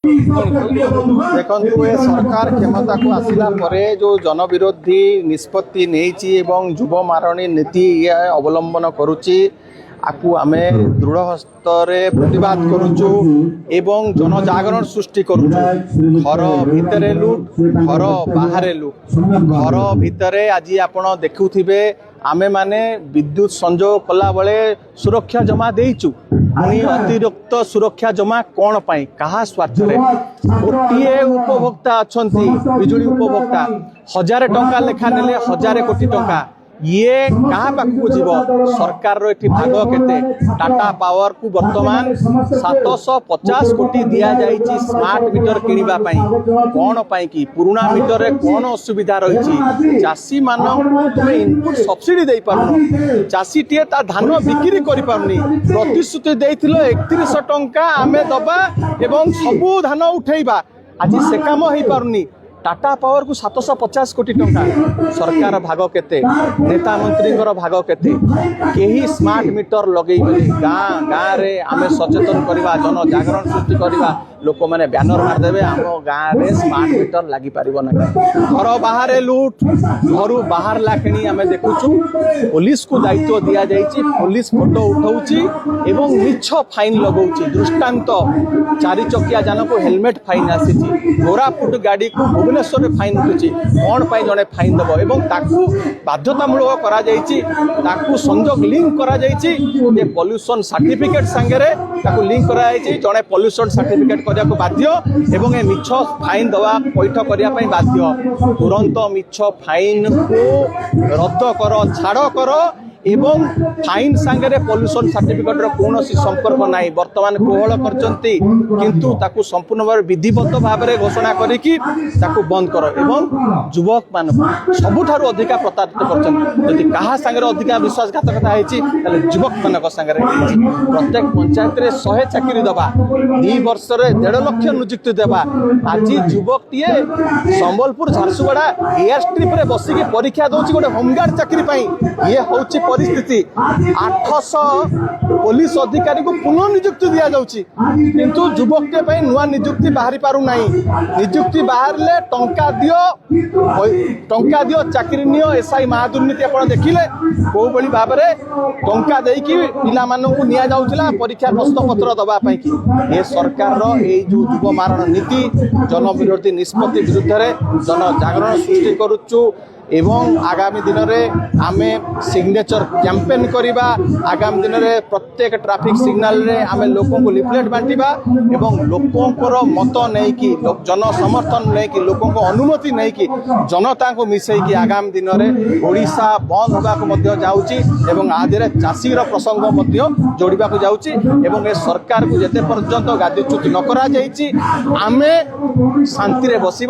देखु ए सरकार क्षमता को आसला जो जनविरोधी निष्पत्ति नहीं जुव मारणी नीति अवलंबन करुच्ची आपू आमे दृढ़ हस्तरे प्रतिवाद करुचु एवं जनजागरण सृष्टि करुचु। घर भितरे लुट घर बाहर लुट घर भितरे आज आपण देखुथिबे आमे माने विद्युत संजोग कला बेले सुरक्षा जमा देइचु पुणी अतिरिक्त सुरक्षा जमा कौन पाई कहा स्वार्थ गोटे उपभोक्ता अच्छी बिजुली उपभोक्ता 1000 टंका लेखा नेले 1000 कोटी टंका ये कहाँ पाखु जीव सरकार भाग केते टाटा पावर को वर्तमान 750 कोटी दिया जाइछि स्मार्ट मीटर किनिबा पई कौन पाई कि पुराना मीटर रे कौन असुविधा रही चाषी मान इनपुट सब्सिडी दे पारुन चाषी टे ता धान बिक्री करि पारुनी प्रतिश्रुति देइथिलो 3100 टंका आमे दबा एवं सबु धान उठेइबा आज से काम होई पारुनी टाटा पावर को 750 कोटी टंका सरकार भाग केते नेता मंत्री भाग केते केही स्मार्ट मीटर लगे गाँ गाँ रे आमे सचेतन करवा जन जागरण सृष्टि करवा लोक मैंने बैनर मारदेवे आम गाँव में स्मार्ट मीटर लगी पार ना घर बाहर लुट घर बाहर लाखिणी आम देखुचु पुलिस को दायित्व दि जाइए पुलिस फोटो उठाऊँ एवं मिछ फाइन लगाऊँ दृष्टांत 4 चकिया जान को हेलमेट फाइन आसी कोरापुट गाड़ी को भुवनेश्वर फाइन उठुची कौन पाई जड़े फाइन दब एवं ताकू बाध्यतामूलक करा जाइछि ताकू संजोग लिंक करा जाइछि जे पॉल्यूशन सर्टिफिकेट संगे ताकू लिंक करा जाइछि जड़े पॉल्यूशन सर्टिफिकेट करने को बाध्य एवं ए मिछ फाइन दवा पैठ करने बाध्य तुरंत मिछ फाइन को रद्द कर छाड़ कर एवं फाइन सांगे पॉल्यूशन सर्टिफिकेट कौन संपर्क नहीं बर्तमान कोहल करचंती किंतु ताकू संपूर्ण भाव विधिवत भाव में घोषणा करिकी ताकू बंद कर एवं युवक मान सबुठारु अधिका प्रताड़ित करचंती यदि कहा सांगे अधिका विश्वासघातकता होईची ताले युवक मानक सांगे प्रत्येक पंचायत रे 100 चाकरी दबा 2 वर्ष रे 1.5 लाख नियुक्ति देबा आज युवक TA Sambalpur Jharsuguda air strip रे बसिकी परीक्षा दउची गोटे होमगार्ड चाकरी पई ये होउची परिस्थिति 800 पुलिस अधिकारी को पुनः नियुक्ति दिया जाउची किंतु युवक के नुआ नियुक्ति बाहरी पारु नहीं नियुक्ति बाहर ले टंका दियो चाकरी नियो एसआई महादुर्नीति आपण देखिले को बड़ी भाव में टंका देकी पिला मानन को निया जाउचला परीक्षा प्रश्न पत्र दबा पई कि ए सरकार रो ए जो युव मारण नीति जन विरोधी निष्पत्ति विरुद्ध रे जन जागरण सृष्टि करूचु एवं आगामी दिन में आमे सिग्नेचर कैंपेन करिबा आगामी दिन में प्रत्येक ट्रैफिक सिग्नल रे आमे लोकों को लिफलेट बांटिबा एवं लोकों को मत नहीं कि जन समर्थन नहीं कि लोकों को अनुमति नहीं कि जनता को मिसई कि आगामी दिन में ओडिशा बंद होगा को मध्य जाउची एवं आदिरे चाषीर प्रसंग मध्य जोड़िबा को जाउची एवं ए सरकार को जेते पर्यंत गादीच्युत न करा जाइची आमे शांति रे बसिबा।